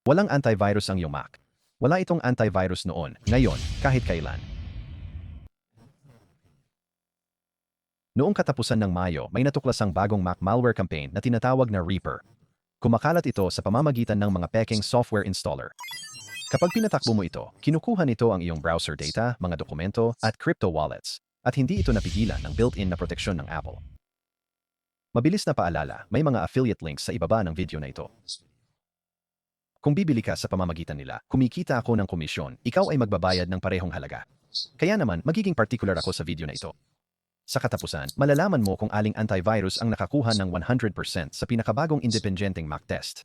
Walang antivirus ang iyong Mac. Wala itong antivirus noon, ngayon, kahit kailan. Noong katapusan ng Mayo, may natuklasang bagong Mac malware campaign na tinatawag na Reaper. Kumakalat ito sa pamamagitan ng mga peking software installer. Kapag pinatakbo mo ito, kinukuha nito ang iyong browser data, mga dokumento, at crypto wallets. At hindi ito napigilan ng built-in na proteksyon ng Apple. Mabilis na paalala, may mga affiliate links sa ibaba ng video na ito. Kung bibili ka sa pamamagitan nila, kumikita ako ng komisyon, ikaw ay magbabayad ng parehong halaga. Kaya naman, magiging particular ako sa video na ito. Sa katapusan, malalaman mo kung aling antivirus ang nakakuha ng 100% sa pinakabagong independenteng Mac test.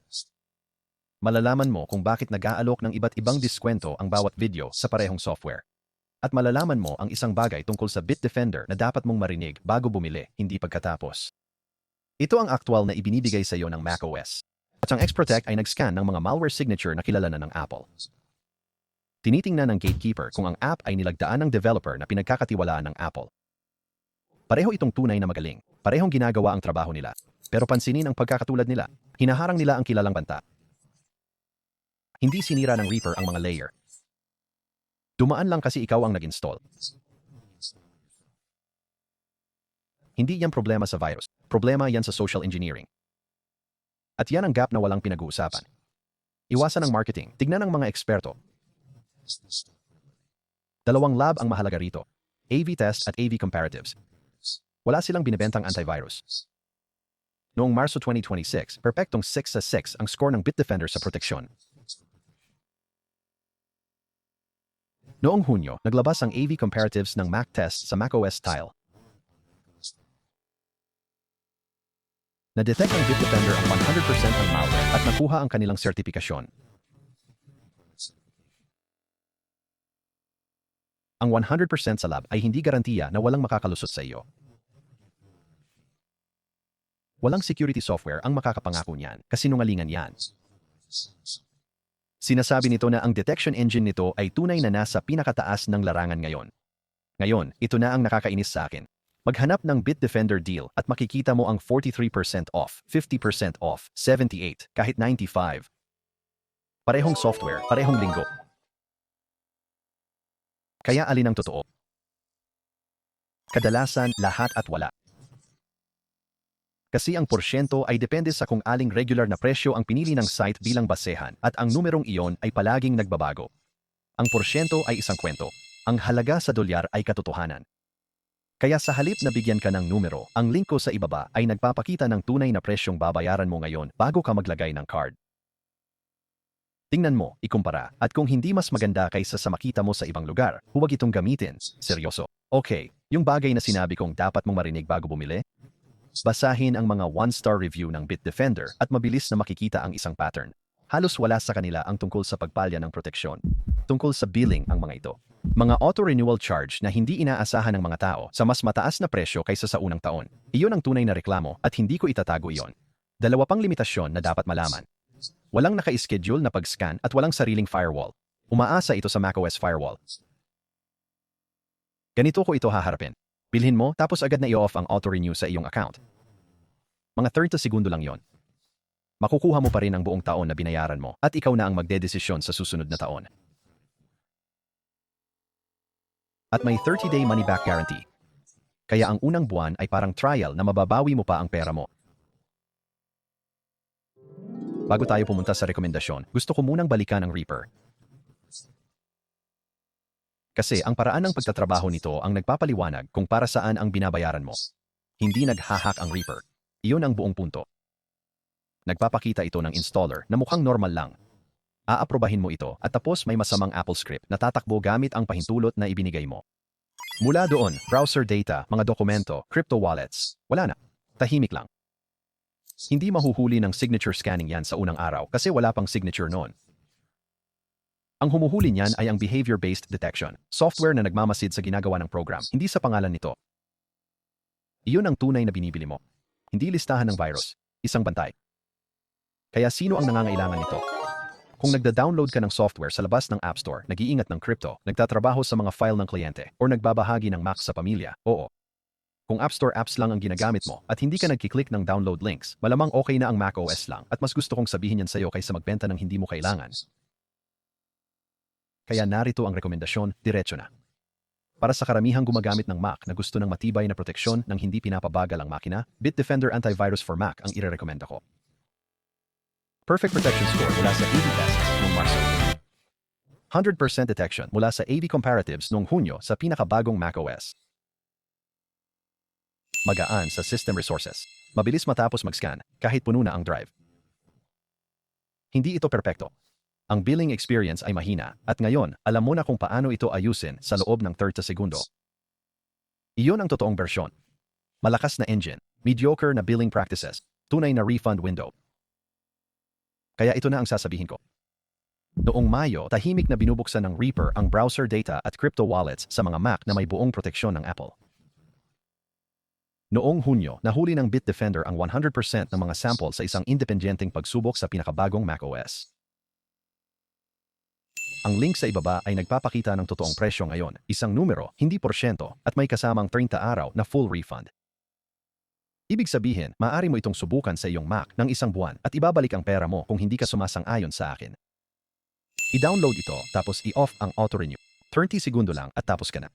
Malalaman mo kung bakit nag-aalok ng iba't ibang diskwento ang bawat video sa parehong software. At malalaman mo ang isang bagay tungkol sa Bitdefender na dapat mong marinig bago bumili, hindi pagkatapos. Ito ang aktwal na ibinibigay sa iyo ng macOS. At ang Xprotect ay nag-scan ng mga malware signature na kilala na ng Apple. Tinitingnan ng gatekeeper kung ang app ay nilagdaan ng developer na pinagkakatiwalaan ng Apple. Pareho itong tunay na magaling. Parehong ginagawa ang trabaho nila. Pero pansinin ang pagkakatulad nila. Hinaharang nila ang kilalang banta. Hindi sinira ng Reaper ang mga layer. Dumaan lang kasi ikaw ang nag-install. Hindi yan problema sa virus. Problema yan sa social engineering. At yan ang gap na walang pinag-uusapan. Iwasan ang marketing. Tignan ang mga eksperto. Dalawang lab ang mahalaga rito. AV test at AV comparatives. Wala silang binibentang antivirus. Noong Marso 2026, perpektong 6 sa 6 ang score ng Bitdefender sa proteksyon. Noong Hunyo, naglabas ang AV comparatives ng Mac test sa macOS Tile. Na-detect ng Bitdefender ang 100% ng malware at nakuha ang kanilang sertipikasyon. Ang 100% sa lab ay hindi garantiya na walang makakalusot sa iyo. Walang security software ang makakapangako niyan, kasinungalingan yan. Sinasabi nito na ang detection engine nito ay tunay na nasa pinakataas ng larangan ngayon. Ngayon, ito na ang nakakainis sa akin. Maghanap ng Bitdefender deal at makikita mo ang 43% off, 50% off, 78, kahit 95. Parehong software, parehong linggo. Kaya alin ang totoo? Kadalasan, lahat at wala. Kasi ang porsyento ay depende sa kung aling regular na presyo ang pinili ng site bilang basehan at ang numerong iyon ay palaging nagbabago. Ang porsyento ay isang kwento. Ang halaga sa dolyar ay katotohanan. Kaya sa halip na bigyan ka ng numero, ang link ko sa ibaba ay nagpapakita ng tunay na presyong babayaran mo ngayon bago ka maglagay ng card. Tingnan mo, ikumpara, at kung hindi mas maganda kaysa sa makita mo sa ibang lugar, huwag itong gamitin. Seryoso. Okay, yung bagay na sinabi kong dapat mong marinig bago bumili? Basahin ang mga 1-star review ng Bitdefender at mabilis na makikita ang isang pattern. Halos wala sa kanila ang tungkol sa pagpalya ng proteksyon. Tungkol sa billing ang mga ito. Mga auto-renewal charge na hindi inaasahan ng mga tao sa mas mataas na presyo kaysa sa unang taon. Iyon ang tunay na reklamo at hindi ko itatago iyon. Dalawa pang limitasyon na dapat malaman. Walang naka-schedule na pag-scan at walang sariling firewall. Umaasa ito sa macOS firewall. Ganito ko ito haharapin. Bilhin mo tapos agad na i-off ang auto-renew sa iyong account. Mga 30 segundo lang yon. Makukuha mo pa rin ang buong taon na binayaran mo at ikaw na ang magdedesisyon sa susunod na taon. At may 30-day money-back guarantee. Kaya ang unang buwan ay parang trial na mababawi mo pa ang pera mo. Bago tayo pumunta sa rekomendasyon, gusto ko munang balikan ang Reaper. Kasi ang paraan ng pagtatrabaho nito ang nagpapaliwanag kung para saan ang binabayaran mo. Hindi naghahak ang Reaper. Iyon ang buong punto. Nagpapakita ito ng installer na mukhang normal lang. Aaprobahin mo ito at tapos may masamang Apple script na tatakbo gamit ang pahintulot na ibinigay mo. Mula doon, browser data, mga dokumento, crypto wallets, wala na. Tahimik lang. Hindi mahuhuli ng signature scanning yan sa unang araw kasi wala pang signature noon. Ang humuhuli niyan ay ang behavior-based detection, software na nagmamasid sa ginagawa ng program, hindi sa pangalan nito. Iyon ang tunay na binibili mo. Hindi listahan ng virus, isang bantay. Kaya sino ang nangangailangan nito? Kung nagda-download ka ng software sa labas ng App Store, nag-iingat ng crypto, nagtatrabaho sa mga file ng kliyente, o nagbabahagi ng Mac sa pamilya, oo. Kung App Store apps lang ang ginagamit mo at hindi ka nagkiklik ng download links, malamang okay na ang macOS lang at mas gusto kong sabihin yan sa'yo kaysa magbenta ng hindi mo kailangan. Kaya narito ang rekomendasyon, diretso na. Para sa karamihang gumagamit ng Mac na gusto ng matibay na proteksyon ng hindi pinapabagal ang makina, Bitdefender Antivirus for Mac ang irerekomenda ko. Perfect protection score mula sa AV tests noong Marso. 100% detection mula sa AV comparatives noong Hunyo sa pinakabagong macOS. Magaan sa system resources. Mabilis matapos mag-scan kahit puno na ang drive. Hindi ito perpekto. Ang billing experience ay mahina at ngayon alam mo na kung paano ito ayusin sa loob ng 30 segundo. Iyon ang totoong bersyon. Malakas na engine, mediocre na billing practices, tunay na refund window. Kaya ito na ang sasabihin ko. Noong Mayo, tahimik na binubuksan ng Reaper ang browser data at crypto wallets sa mga Mac na may buong proteksyon ng Apple. Noong Hunyo, nahuli ng Bitdefender ang 100% ng mga sample sa isang independenteng pagsubok sa pinakabagong macOS. Ang link sa ibaba ay nagpapakita ng totoong presyo ngayon, isang numero, hindi porsyento, at may kasamang 30 araw na full refund. Ibig sabihin, maaari mo itong subukan sa iyong Mac ng isang buwan at ibabalik ang pera mo kung hindi ka sumasang-ayon sa akin. I-download ito tapos i-off ang auto-renew. 30 segundo lang at tapos ka na.